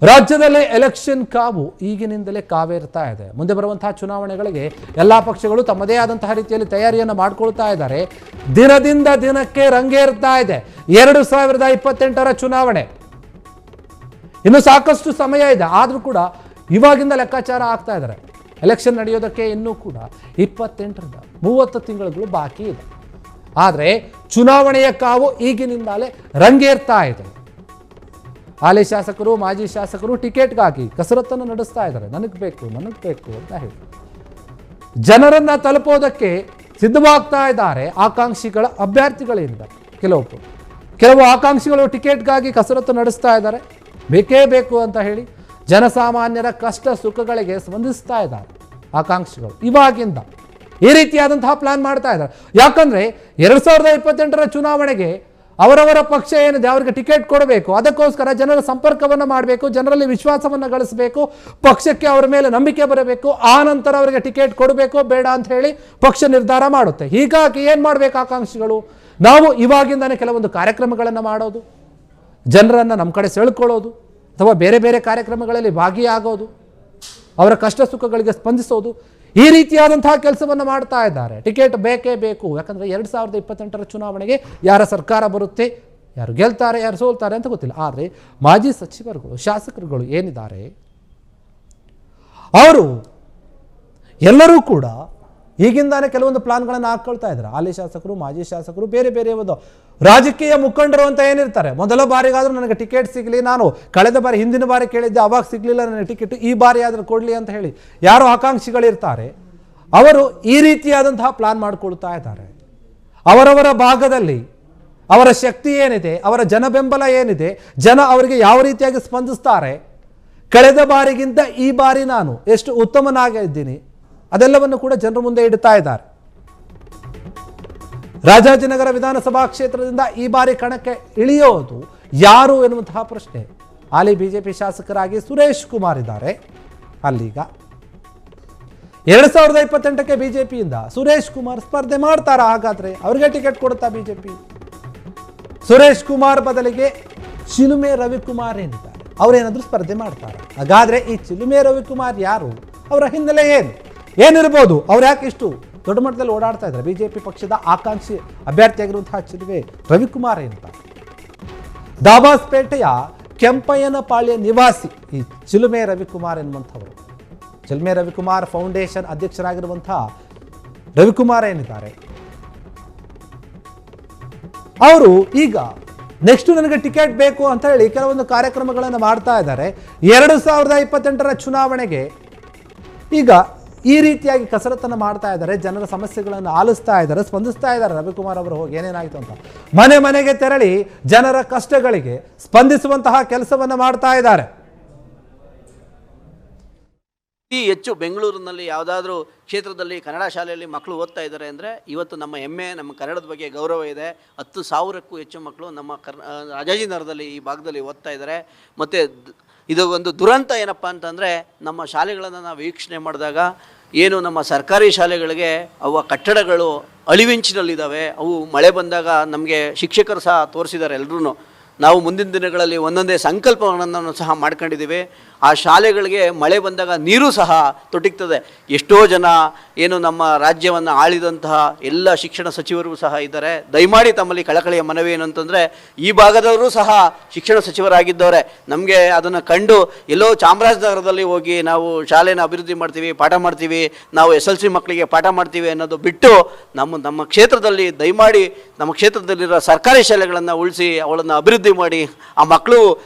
ರಾಜ್ಯದಲ್ಲಿ ಎಲೆಕ್ಷನ್ ಕಾವು ಈಗಿನಿಂದಲೇ ಕಾವೇರ್ತಾ ಇದೆ. ಮುಂದೆ ಬರುವಂತಹ ಚುನಾವಣೆಗಳಿಗೆ ಎಲ್ಲ ಪಕ್ಷಗಳು ತಮ್ಮದೇ ಆದಂತಹ ರೀತಿಯಲ್ಲಿ ತಯಾರಿಯನ್ನು ಮಾಡಿಕೊಳ್ತಾ ಇದ್ದಾರೆ. ದಿನದಿಂದ ದಿನಕ್ಕೆ ರಂಗೇರ್ತಾ ಇದೆ 2028ರ ಚುನಾವಣೆ. ಇನ್ನು ಸಾಕಷ್ಟು ಸಮಯ ಇದೆ, ಆದರೂ ಕೂಡ ಇವಾಗಿಂದ ಲೆಕ್ಕಾಚಾರ ಆಗ್ತಾ ಇದ್ದಾರೆ. ಎಲೆಕ್ಷನ್ ನಡೆಯೋದಕ್ಕೆ ಇನ್ನೂ ಕೂಡ 28ರಿಂದ 30 ತಿಂಗಳುಗಳು ಬಾಕಿ ಇದೆ. ಆದರೆ ಚುನಾವಣೆಯ ಕಾವು ಈಗಿನಿಂದಲೇ ರಂಗೇರ್ತಾ ಇದೆ. ಹಾಲಿ ಶಾಸಕರು, ಮಾಜಿ ಶಾಸಕರು ಟಿಕೆಟ್ಗಾಗಿ ಕಸರತ್ತನ್ನು ನಡೆಸ್ತಾ ಇದ್ದಾರೆ. ನನಗೆ ಬೇಕು ಅಂತ ಹೇಳಿ ಜನರನ್ನ ತಲುಪೋದಕ್ಕೆ ಸಿದ್ಧವಾಗ್ತಾ ಇದ್ದಾರೆ ಆಕಾಂಕ್ಷಿಗಳ ಅಭ್ಯರ್ಥಿಗಳಿಂದ. ಕೆಲವು ಆಕಾಂಕ್ಷಿಗಳು ಟಿಕೆಟ್ಗಾಗಿ ಕಸರತ್ತು ನಡೆಸ್ತಾ ಇದ್ದಾರೆ. ಬೇಕೇ ಬೇಕು ಅಂತ ಹೇಳಿ ಜನಸಾಮಾನ್ಯರ ಕಷ್ಟ ಸುಖಗಳಿಗೆ ಸ್ಪಂದಿಸ್ತಾ ಇದ್ದಾರೆ ಆಕಾಂಕ್ಷಿಗಳು. ಇವಾಗಿಂದ ಈ ರೀತಿಯಾದಂತಹ ಪ್ಲಾನ್ ಮಾಡ್ತಾ ಇದ್ದಾರೆ. ಯಾಕಂದ್ರೆ 2028ರ ಚುನಾವಣೆಗೆ ಅವರವರ ಪಕ್ಷ ಏನಿದೆ ಅವರಿಗೆ ಟಿಕೆಟ್ ಕೊಡಬೇಕು. ಅದಕ್ಕೋಸ್ಕರ ಜನರ ಸಂಪರ್ಕವನ್ನು ಮಾಡಬೇಕು, ಜನರಲ್ಲಿ ವಿಶ್ವಾಸವನ್ನು ಗಳಿಸಬೇಕು, ಪಕ್ಷಕ್ಕೆ ಅವರ ಮೇಲೆ ನಂಬಿಕೆ ಬರಬೇಕು. ಆ ನಂತರ ಅವರಿಗೆ ಟಿಕೆಟ್ ಕೊಡಬೇಕು ಬೇಡ ಅಂತ ಹೇಳಿ ಪಕ್ಷ ನಿರ್ಧಾರ ಮಾಡುತ್ತೆ. ಹೀಗಾಗಿ ಏನು ಮಾಡಬೇಕು ಆಕಾಂಕ್ಷಿಗಳು? ನಾವು ಇವಾಗಿಂದಾನೇ ಕೆಲವೊಂದು ಕಾರ್ಯಕ್ರಮಗಳನ್ನು ಮಾಡೋದು, ಜನರನ್ನು ನಮ್ಮ ಕಡೆ ಸೆಳ್ಕೊಳ್ಳೋದು, ಅಥವಾ ಬೇರೆ ಬೇರೆ ಕಾರ್ಯಕ್ರಮಗಳಲ್ಲಿ ಭಾಗಿಯಾಗೋದು, ಅವರ ಕಷ್ಟ ಸುಖಗಳಿಗೆ ಸ್ಪಂದಿಸೋದು, ಈ ರೀತಿಯಾದಂತಹ ಕೆಲಸವನ್ನು ಮಾಡ್ತಾ ಇದ್ದಾರೆ. ಟಿಕೆಟ್ ಬೇಕೇ ಬೇಕು. ಯಾಕಂದರೆ 2028ರ ಚುನಾವಣೆಗೆ ಯಾರ ಸರ್ಕಾರ ಬರುತ್ತೆ, ಯಾರು ಗೆಲ್ತಾರೆ, ಯಾರು ಸೋಲ್ತಾರೆ ಅಂತ ಗೊತ್ತಿಲ್ಲ. ಆದರೆ ಮಾಜಿ ಸಚಿವರುಗಳು, ಶಾಸಕರುಗಳು ಏನಿದ್ದಾರೆ ಅವರು ಎಲ್ಲರೂ ಕೂಡ ಈಗಿಂದಾನೇ ಕೆಲವೊಂದು ಪ್ಲಾನ್ಗಳನ್ನು ಹಾಕ್ಕೊಳ್ತಾ ಇದ್ದಾರೆ. ಹಾಲಿ ಶಾಸಕರು, ಮಾಜಿ ಶಾಸಕರು, ಬೇರೆ ಬೇರೆ ಒಂದು ರಾಜಕೀಯ ಮುಖಂಡರು ಅಂತ ಏನಿರ್ತಾರೆ. ಮೊದಲ ಬಾರಿಗಾದರೂ ನನಗೆ ಟಿಕೆಟ್ ಸಿಗಲಿ, ನಾನು ಕಳೆದ ಬಾರಿ ಹಿಂದಿನ ಬಾರಿ ಕೇಳಿದ್ದೆ ಅವಾಗ ಸಿಗಲಿಲ್ಲ ನನಗೆ ಟಿಕೆಟ್, ಈ ಬಾರಿ ಆದರೂ ಕೊಡಲಿ ಅಂತ ಹೇಳಿ ಯಾರು ಆಕಾಂಕ್ಷಿಗಳಿರ್ತಾರೆ ಅವರು ಈ ರೀತಿಯಾದಂತಹ ಪ್ಲಾನ್ ಮಾಡಿಕೊಳ್ತಾ ಇದ್ದಾರೆ. ಅವರವರ ಭಾಗದಲ್ಲಿ ಅವರ ಶಕ್ತಿ ಏನಿದೆ, ಅವರ ಜನ ಬೆಂಬಲ ಏನಿದೆ, ಜನ ಅವರಿಗೆ ಯಾವ ರೀತಿಯಾಗಿ ಸ್ಪಂದಿಸ್ತಾರೆ, ಕಳೆದ ಬಾರಿಗಿಂತ ಈ ಬಾರಿ ನಾನು ಎಷ್ಟು ಉತ್ತಮನಾಗಿದ್ದೀನಿ ಅದೆಲ್ಲವನ್ನು ಕೂಡ ಜನರ ಮುಂದೆ ಇಡ್ತಾ ಇದ್ದಾರೆ. ರಾಜಾಜಿನಗರ ವಿಧಾನಸಭಾ ಕ್ಷೇತ್ರದಿಂದ ಈ ಬಾರಿ ಕಣಕ್ಕೆ ಇಳಿಯೋದು ಯಾರು ಎನ್ನುವಂತಹ ಪ್ರಶ್ನೆ. ಹಾಲಿ ಬಿಜೆಪಿ ಶಾಸಕರಾಗಿ ಸುರೇಶ್ ಕುಮಾರ್ ಇದ್ದಾರೆ. ಅಲ್ಲೀಗ 2028ಕ್ಕೆ ಬಿಜೆಪಿಯಿಂದ ಸುರೇಶ್ ಕುಮಾರ್ ಸ್ಪರ್ಧೆ ಮಾಡ್ತಾರಾ? ಹಾಗಾದ್ರೆ ಅವರಿಗೆ ಟಿಕೆಟ್ ಕೊಡುತ್ತಾ ಬಿಜೆಪಿ? ಸುರೇಶ್ ಕುಮಾರ್ ಬದಲಿಗೆ ಚಿಲುಮೆ ರವಿಕುಮಾರ್ ಏನಿದ್ದಾರೆ ಅವರೇನಾದ್ರೂ ಸ್ಪರ್ಧೆ ಮಾಡ್ತಾರ? ಹಾಗಾದ್ರೆ ಈ ಚಿಲುಮೆ ರವಿಕುಮಾರ್ ಯಾರು, ಅವರ ಹಿನ್ನೆಲೆ ಏನಿರ್ಬೋದು, ಅವ್ರು ಯಾಕೆ ಇಷ್ಟು ದೊಡ್ಡ ಮಟ್ಟದಲ್ಲಿ ಓಡಾಡ್ತಾ ಇದ್ದಾರೆ? ಬಿಜೆಪಿ ಪಕ್ಷದ ಆಕಾಂಕ್ಷಿ ಅಭ್ಯರ್ಥಿಯಾಗಿರುವಂತಹ ಚಿಲುಮೆ ರವಿಕುಮಾರ್ ಏನಿದ್ದಾರೆ ದಾಬಾಸ್ಪೇಟೆಯ ಕೆಂಪಯ್ಯನಪಾಳ್ಯ ನಿವಾಸಿ ಈ ಚಿಲುಮೆ ರವಿಕುಮಾರ್ ಎನ್ನುವಂಥವರು. ಚಿಲುಮೆ ರವಿಕುಮಾರ್ ಫೌಂಡೇಶನ್ ಅಧ್ಯಕ್ಷರಾಗಿರುವಂತಹ ರವಿಕುಮಾರ್ ಏನಿದ್ದಾರೆ ಅವರು ಈಗ ನೆಕ್ಸ್ಟ್ ನನಗೆ ಟಿಕೆಟ್ ಬೇಕು ಅಂತ ಹೇಳಿ ಕೆಲವೊಂದು ಕಾರ್ಯಕ್ರಮಗಳನ್ನು ಮಾಡ್ತಾ ಇದ್ದಾರೆ. 2028ರ ಚುನಾವಣೆಗೆ ಈಗ ಈ ರೀತಿಯಾಗಿ ಕಸರತ್ತನ್ನು ಮಾಡ್ತಾ ಇದ್ದಾರೆ. ಜನರ ಸಮಸ್ಯೆಗಳನ್ನು ಆಲಿಸ್ತಾ ಇದ್ದಾರೆ, ಸ್ಪಂದಿಸ್ತಾ ಇದ್ದಾರೆ. ರವಿಕುಮಾರ್ ಅವರು ಹೋಗಿ ಏನೇನಾಯಿತು ಅಂತ ಮನೆ ಮನೆಗೆ ತೆರಳಿ ಜನರ ಕಷ್ಟಗಳಿಗೆ ಸ್ಪಂದಿಸುವಂತಹ ಕೆಲಸವನ್ನು ಮಾಡ್ತಾ ಇದ್ದಾರೆ. ಹೆಚ್ಚು ಬೆಂಗಳೂರಿನಲ್ಲಿ ಯಾವುದಾದ್ರೂ ಕ್ಷೇತ್ರದಲ್ಲಿ ಕನ್ನಡ ಶಾಲೆಯಲ್ಲಿ ಮಕ್ಕಳು ಓದ್ತಾ ಇದ್ದಾರೆ ಅಂದರೆ ಇವತ್ತು ನಮ್ಮ ಹೆಮ್ಮೆ, ನಮ್ಮ ಕನ್ನಡದ ಬಗ್ಗೆ ಗೌರವ ಇದೆ. 10,000ಕ್ಕೂ ಹೆಚ್ಚು ಮಕ್ಕಳು ನಮ್ಮ ರಾಜಾಜಿನಗರದಲ್ಲಿ ಈ ಭಾಗದಲ್ಲಿ ಓದ್ತಾ ಇದ್ದಾರೆ. ಮತ್ತು ಇದು ಒಂದು ದುರಂತ ಏನಪ್ಪ ಅಂತಂದರೆ ನಮ್ಮ ಶಾಲೆಗಳನ್ನು ನಾವು ವೀಕ್ಷಣೆ ಮಾಡಿದಾಗ ಏನು ನಮ್ಮ ಸರ್ಕಾರಿ ಶಾಲೆಗಳಿಗೆ ಅವ ಕಟ್ಟಡಗಳು ಅಳಿವಿಂಚಿನಲ್ಲಿದ್ದಾವೆ. ಅವು ಮಳೆ ಬಂದಾಗ ನಮಗೆ ಶಿಕ್ಷಕರು ಸಹ ತೋರಿಸಿದ್ದಾರೆ. ಎಲ್ಲರೂ ನಾವು ಮುಂದಿನ ದಿನಗಳಲ್ಲಿ ಒಂದೊಂದೇ ಸಂಕಲ್ಪಗಳನ್ನು ಸಹ ಮಾಡ್ಕೊಂಡಿದ್ದೀವಿ. ಆ ಶಾಲೆಗಳಿಗೆ ಮಳೆ ಬಂದಾಗ ನೀರು ಸಹ ತೊಟ್ಟಿಗ್ತದೆ. ಎಷ್ಟೋ ಜನ ಏನು ನಮ್ಮ ರಾಜ್ಯವನ್ನು ಆಳಿದಂತಹ ಎಲ್ಲ ಶಿಕ್ಷಣ ಸಚಿವರು ಸಹ ಇದ್ದಾರೆ. ದಯಮಾಡಿ ತಮ್ಮಲ್ಲಿ ಕಳಕಳಿಯ ಮನವಿ ಏನು ಅಂತಂದರೆ ಈ ಭಾಗದವರು ಸಹ ಶಿಕ್ಷಣ ಸಚಿವರಾಗಿದ್ದವರೆ. ನಮಗೆ ಅದನ್ನು ಕಂಡು ಎಲ್ಲೋ ಚಾಮರಾಜನಗರದಲ್ಲಿ ಹೋಗಿ ನಾವು ಶಾಲೆನ ಅಭಿವೃದ್ಧಿ ಮಾಡ್ತೀವಿ, ಪಾಠ ಮಾಡ್ತೀವಿ, ನಾವು SLC ಮಕ್ಕಳಿಗೆ ಪಾಠ ಮಾಡ್ತೀವಿ ಅನ್ನೋದು ಬಿಟ್ಟು ನಮ್ಮ ಕ್ಷೇತ್ರದಲ್ಲಿ ದಯಮಾಡಿ ನಮ್ಮ ಕ್ಷೇತ್ರದಲ್ಲಿರೋ ಸರ್ಕಾರಿ ಶಾಲೆಗಳನ್ನು ಉಳಿಸಿ ಅವುಗಳನ್ನು ಅಭಿವೃದ್ಧಿ ಮಾಡಿ ಆ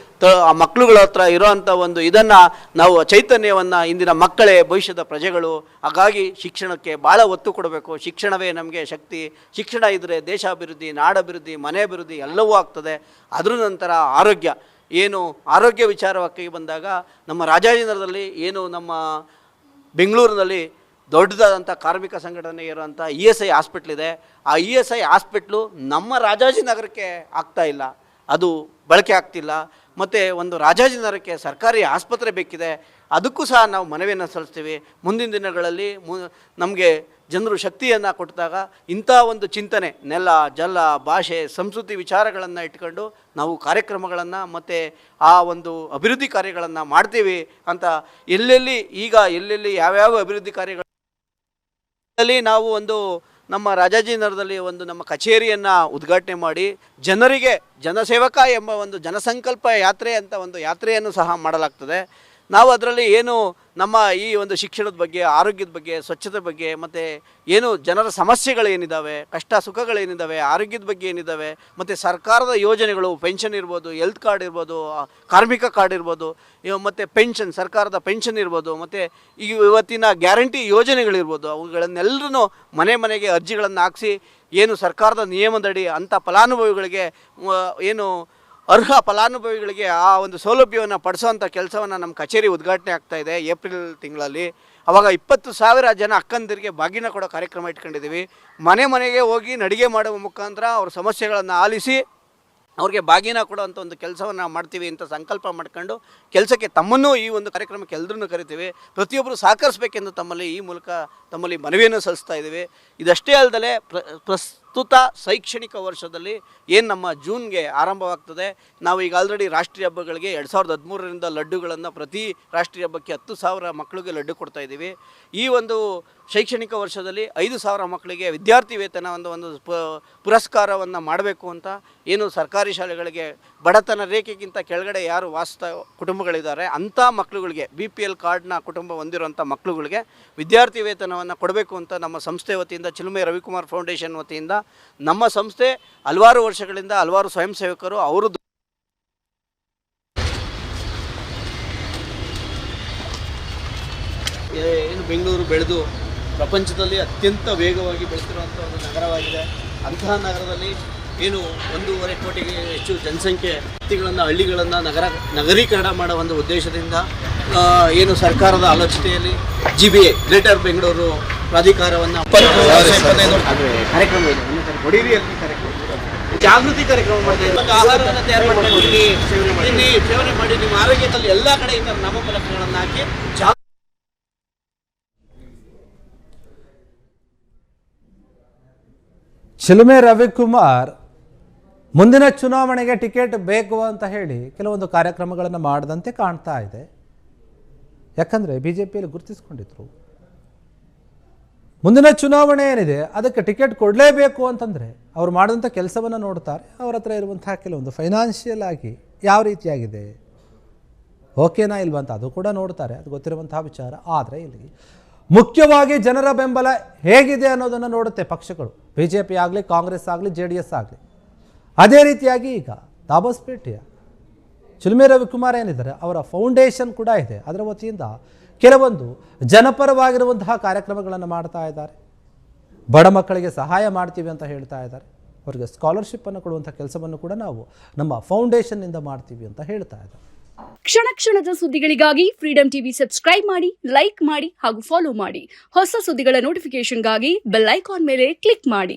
ಮಕ್ಕಳುಗಳ ಹತ್ರ ಇರೋವಂಥ ಒಂದು ಇದನ್ನು ನಾವು ಚೈತನ್ಯವನ್ನು ಇಂದಿನ ಮಕ್ಕಳೇ ಭವಿಷ್ಯದ ಪ್ರಜೆಗಳು. ಹಾಗಾಗಿ ಶಿಕ್ಷಣಕ್ಕೆ ಭಾಳ ಒತ್ತು ಕೊಡಬೇಕು. ಶಿಕ್ಷಣವೇ ನಮಗೆ ಶಕ್ತಿ. ಶಿಕ್ಷಣ ಇದ್ದರೆ ದೇಶ ಅಭಿವೃದ್ಧಿ, ನಾಡಭಿವೃದ್ಧಿ, ಮನೆ ಅಭಿವೃದ್ಧಿ ಎಲ್ಲವೂ ಆಗ್ತದೆ. ಅದರ ನಂತರ ಆರೋಗ್ಯ ವಿಚಾರವಾಗಿ ಬಂದಾಗ ನಮ್ಮ ರಾಜಾಜಿನಗರದಲ್ಲಿ ಏನು ನಮ್ಮ ಬೆಂಗಳೂರಿನಲ್ಲಿ ದೊಡ್ಡದಾದಂಥ ಕಾರ್ಮಿಕ ಸಂಘಟನೆ ಇರುವಂಥ ESI ಹಾಸ್ಪಿಟ್ಲ್ ಇದೆ. ಆ ESI ಹಾಸ್ಪಿಟ್ಲು ನಮ್ಮ ರಾಜಾಜಿನಗರಕ್ಕೆ ಆಗ್ತಾ ಇಲ್ಲ. ಅದು ಬಳಕೆ ಆಗ್ತಿಲ್ಲ. ಮತ್ತು ಒಂದು ರಾಜಾಜಿನಗರಕ್ಕೆ ಸರ್ಕಾರಿ ಆಸ್ಪತ್ರೆ ಬೇಕಿದೆ, ಅದಕ್ಕೂ ಸಹ ನಾವು ಮನವಿಯನ್ನು ಸಲ್ಲಿಸ್ತೀವಿ. ಮುಂದಿನ ದಿನಗಳಲ್ಲಿ ನಮಗೆ ಜನರು ಶಕ್ತಿಯನ್ನು ಕೊಟ್ಟಿದಾಗ ಇಂಥ ಒಂದು ಚಿಂತನೆ, ನೆಲ, ಜಲ, ಭಾಷೆ, ಸಂಸ್ಕೃತಿ ವಿಚಾರಗಳನ್ನು ಇಟ್ಕೊಂಡು ನಾವು ಕಾರ್ಯಕ್ರಮಗಳನ್ನು ಮತ್ತು ಆ ಒಂದು ಅಭಿವೃದ್ಧಿ ಕಾರ್ಯಗಳನ್ನು ಮಾಡ್ತೀವಿ ಅಂತ ಎಲ್ಲೆಲ್ಲಿ ಯಾವ್ಯಾವ ಅಭಿವೃದ್ಧಿ ಕಾರ್ಯಗಳಲ್ಲಿ ನಾವು ಒಂದು ನಮ್ಮ ರಾಜಾಜಿನಗರದಲ್ಲಿ ಒಂದು ನಮ್ಮ ಕಚೇರಿಯನ್ನು ಉದ್ಘಾಟನೆ ಮಾಡಿ ಜನರಿಗೆ ಜನಸೇವಕ ಎಂಬ ಒಂದು ಜನಸಂಕಲ್ಪ ಯಾತ್ರೆ ಅಂತ ಒಂದು ಯಾತ್ರೆಯನ್ನು ಸಹ ಮಾಡಲಾಗ್ತದೆ. ನಾವು ಅದರಲ್ಲಿ ಏನು ನಮ್ಮ ಈ ಒಂದು ಶಿಕ್ಷಣದ ಬಗ್ಗೆ, ಆರೋಗ್ಯದ ಬಗ್ಗೆ, ಸ್ವಚ್ಛತೆ ಬಗ್ಗೆ, ಮತ್ತು ಏನು ಜನರ ಸಮಸ್ಯೆಗಳೇನಿದ್ದಾವೆ, ಕಷ್ಟ ಸುಖಗಳೇನಿದ್ದಾವೆ, ಆರೋಗ್ಯದ ಬಗ್ಗೆ ಏನಿದ್ದಾವೆ, ಮತ್ತು ಸರ್ಕಾರದ ಯೋಜನೆಗಳು, ಪೆನ್ಷನ್ ಇರ್ಬೋದು, ಹೆಲ್ತ್ ಕಾರ್ಡ್ ಇರ್ಬೋದು, ಕಾರ್ಮಿಕ ಕಾರ್ಡ್ ಇರ್ಬೋದು, ಮತ್ತು ಪೆನ್ಷನ್, ಸರ್ಕಾರದ ಪೆನ್ಷನ್ ಇರ್ಬೋದು, ಮತ್ತು ಇವತ್ತಿನ ಗ್ಯಾರಂಟಿ ಯೋಜನೆಗಳಿರ್ಬೋದು, ಅವುಗಳನ್ನೆಲ್ಲರೂ ಮನೆಗೆ ಅರ್ಜಿಗಳನ್ನು ಹಾಕಿಸಿ ಏನು ಸರ್ಕಾರದ ನಿಯಮದಡಿ ಅಂಥ ಫಲಾನುಭವಿಗಳಿಗೆ ಏನು ಅರ್ಹ ಫಲಾನುಭವಿಗಳಿಗೆ ಆ ಒಂದು ಸೌಲಭ್ಯವನ್ನು ಪಡಿಸೋವಂಥ ಕೆಲಸವನ್ನು ನಮ್ಮ ಕಚೇರಿ ಉದ್ಘಾಟನೆ ಆಗ್ತಾಯಿದೆ ಏಪ್ರಿಲ್ ತಿಂಗಳಲ್ಲಿ. ಆವಾಗ 20,000 ಜನ ಅಕ್ಕಂದಿರಿಗೆ ಬಾಗಿನ ಕೊಡೋ ಕಾರ್ಯಕ್ರಮ ಇಟ್ಕೊಂಡಿದ್ದೀವಿ. ಮನೆಗೆ ಹೋಗಿ ನಡಿಗೆ ಮಾಡುವ ಮುಖಾಂತರ ಅವ್ರ ಸಮಸ್ಯೆಗಳನ್ನು ಆಲಿಸಿ ಅವ್ರಿಗೆ ಬಾಗಿನ ಕೊಡುವಂಥ ಒಂದು ಕೆಲಸವನ್ನು ಮಾಡ್ತೀವಿ ಅಂತ ಸಂಕಲ್ಪ ಮಾಡ್ಕೊಂಡು ಕೆಲಸಕ್ಕೆ ತಮ್ಮನ್ನೂ ಈ ಒಂದು ಕಾರ್ಯಕ್ರಮಕ್ಕೆ ಎಲ್ಲರನ್ನೂ ಕರಿತೀವಿ. ಪ್ರತಿಯೊಬ್ಬರು ಸಹಕರಿಸಬೇಕೆಂದು ಈ ಮೂಲಕ ತಮ್ಮಲ್ಲಿ ಮನವಿಯನ್ನು ಸಲ್ಲಿಸ್ತಾ ಇದ್ದೀವಿ. ಇದಷ್ಟೇ ಅಲ್ಲದೆ ಪ್ರಸ್ತುತ ಶೈಕ್ಷಣಿಕ ವರ್ಷದಲ್ಲಿ ಏನು ನಮ್ಮ ಜೂನ್ಗೆ ಆರಂಭವಾಗ್ತದೆ, ನಾವು ಈಗ ಆಲ್ರೆಡಿ ರಾಷ್ಟ್ರೀಯ ಹಬ್ಬಗಳಿಗೆ 2013ರಿಂದ ಲಡ್ಡುಗಳನ್ನು ಪ್ರತಿ ರಾಷ್ಟ್ರೀಯ ಹಬ್ಬಕ್ಕೆ 10,000 ಮಕ್ಕಳಿಗೆ ಲಡ್ಡು ಕೊಡ್ತಾ ಇದ್ದೀವಿ. ಈ ಒಂದು ಶೈಕ್ಷಣಿಕ ವರ್ಷದಲ್ಲಿ 5,000 ಮಕ್ಕಳಿಗೆ ವಿದ್ಯಾರ್ಥಿ ವೇತನ ಒಂದು ಪುರಸ್ಕಾರವನ್ನು ಮಾಡಬೇಕು ಅಂತ ಏನು ಸರ್ಕಾರಿ ಶಾಲೆಗಳಿಗೆ ಬಡತನ ರೇಖೆಗಿಂತ ಕೆಳಗಡೆ ಯಾರು ಕುಟುಂಬಗಳಿದ್ದಾರೆ ಅಂಥ ಮಕ್ಕಳುಗಳಿಗೆ BPL ಕಾರ್ಡ್ನ ಕುಟುಂಬ ಹೊಂದಿರುವಂಥ ಮಕ್ಕಳುಗಳಿಗೆ ವಿದ್ಯಾರ್ಥಿ ವೇತನವನ್ನು ಕೊಡಬೇಕು ಅಂತ ನಮ್ಮ ಸಂಸ್ಥೆ ವತಿಯಿಂದ, ಚಿಲುಮೆ ರವಿಕುಮಾರ್ ಫೌಂಡೇಶನ್ ವತಿಯಿಂದ ನಮ್ಮ ಸಂಸ್ಥೆ ಹಲವಾರು ವರ್ಷಗಳಿಂದ ಹಲವಾರು ಸ್ವಯಂ ಸೇವಕರು ಅವರು ಏನು ಬೆಂಗಳೂರು ಬೆಳೆದು ಪ್ರಪಂಚದಲ್ಲಿ ಅತ್ಯಂತ ವೇಗವಾಗಿ ಬೆಳೆಸಿರುವಂಥ ಒಂದು ನಗರವಾಗಿದೆ. ಅಂತಹ ನಗರದಲ್ಲಿ ಏನು 1.5 ಕೋಟಿಗೆ ಹೆಚ್ಚು ಜನಸಂಖ್ಯೆ ವ್ಯಕ್ತಿಗಳನ್ನು, ಹಳ್ಳಿಗಳನ್ನು ನಗರೀಕರಣ ಮಾಡೋ ಒಂದು ಉದ್ದೇಶದಿಂದ ಏನು ಸರ್ಕಾರದ ಆಲೋಚನೆಯಲ್ಲಿ GBA ಗ್ರೇಟರ್ ಬೆಂಗಳೂರು ಪ್ರಾಧಿಕಾರವನ್ನು ಕಾರ್ಯಕ್ರಮ ಇದೆ. ಜಾಗೃತಿ ಕಾರ್ಯಕ್ರಮ ಮಾಡ್ತಾ ಇದ್ದೀವಿ. ಆಹಾರವನ್ನು ತಯಾರು ಮಾಡ್ಕೊಂಡು ಸೇವನೆ ಮಾಡಿ ನಿಮ್ಮ ಆರೋಗ್ಯದಲ್ಲಿ ಎಲ್ಲ ಕಡೆಯಿಂದ ನಾಮಫಲಕಗಳನ್ನು ಹಾಕಿ ಚಿಲುಮೆ ರವಿಕುಮಾರ್ ಮುಂದಿನ ಚುನಾವಣೆಗೆ ಟಿಕೆಟ್ ಬೇಕು ಅಂತ ಹೇಳಿ ಕೆಲವೊಂದು ಕಾರ್ಯಕ್ರಮಗಳನ್ನು ಮಾಡದಂತೆ ಕಾಣ್ತಾ ಇದೆ. ಯಾಕಂದರೆ BJPಯಲ್ಲಿ ಗುರುತಿಸ್ಕೊಂಡಿದ್ರು ಮುಂದಿನ ಚುನಾವಣೆ ಏನಿದೆ ಅದಕ್ಕೆ ಟಿಕೆಟ್ ಕೊಡಲೇಬೇಕು ಅಂತಂದರೆ ಅವ್ರು ಮಾಡಿದಂಥ ಕೆಲಸವನ್ನು ನೋಡ್ತಾರೆ. ಅವ್ರ ಹತ್ರ ಇರುವಂತಹ ಕೆಲವೊಂದು ಫೈನಾನ್ಷಿಯಲ್ ಆಗಿ ಯಾವ ರೀತಿಯಾಗಿದೆ, ಓಕೆನಾ ಇಲ್ವಾ ಅಂತ ಅದು ಕೂಡ ನೋಡ್ತಾರೆ. ಅದು ಗೊತ್ತಿರುವಂತಹ ವಿಚಾರ. ಆದರೆ ಇಲ್ಲಿ ಮುಖ್ಯವಾಗಿ ಜನರ ಬೆಂಬಲ ಹೇಗಿದೆ ಅನ್ನೋದನ್ನು ನೋಡುತ್ತೆ ಪಕ್ಷಗಳು, BJP ಆಗಲಿ, ಕಾಂಗ್ರೆಸ್ ಆಗಲಿ, JDS ಆಗಲಿ. ಅದೇ ರೀತಿಯಾಗಿ ಈಗ ದಾಬಸ್ಪೇಟೆಯ ಚಿಲುಮೆ ರವಿಕುಮಾರ್ ಏನಿದ್ದಾರೆ ಅವರ ಫೌಂಡೇಶನ್ ಕೂಡ ಇದೆ. ಅದರ ವತಿಯಿಂದ ಕೆಲವೊಂದು ಜನಪರವಾಗಿರುವಂತಹ ಕಾರ್ಯಕ್ರಮಗಳನ್ನು ಮಾಡ್ತಾ ಇದ್ದಾರೆ. ಬಡ ಮಕ್ಕಳಿಗೆ ಸಹಾಯ ಮಾಡ್ತೀವಿ ಅಂತ ಹೇಳ್ತಾ ಇದ್ದಾರೆ. ಅವರಿಗೆ ಸ್ಕಾಲರ್ಶಿಪ್ಪನ್ನು ಕೊಡುವಂಥ ಕೆಲಸವನ್ನು ಕೂಡ ನಾವು ನಮ್ಮ ಫೌಂಡೇಶನ್ನಿಂದ ಮಾಡ್ತೀವಿ ಅಂತ ಹೇಳ್ತಾ ಇದ್ದಾರೆ. ಕ್ಷಣ ಕ್ಷಣದ ಸುದ್ದಿಗಳಿಗಾಗಿ ಫ್ರೀಡಂ ಟಿವಿ ಸಬ್ಸ್ಕ್ರೈಬ್ ಮಾಡಿ, ಲೈಕ್ ಮಾಡಿ ಹಾಗೂ ಫಾಲೋ ಮಾಡಿ. ಹೊಸ ಸುದ್ದಿಗಳ ನೋಟಿಫಿಕೇಶನ್ಗಾಗಿ ಬೆಲ್ ಐಕಾನ್ ಮೇಲೆ ಕ್ಲಿಕ್ ಮಾಡಿ.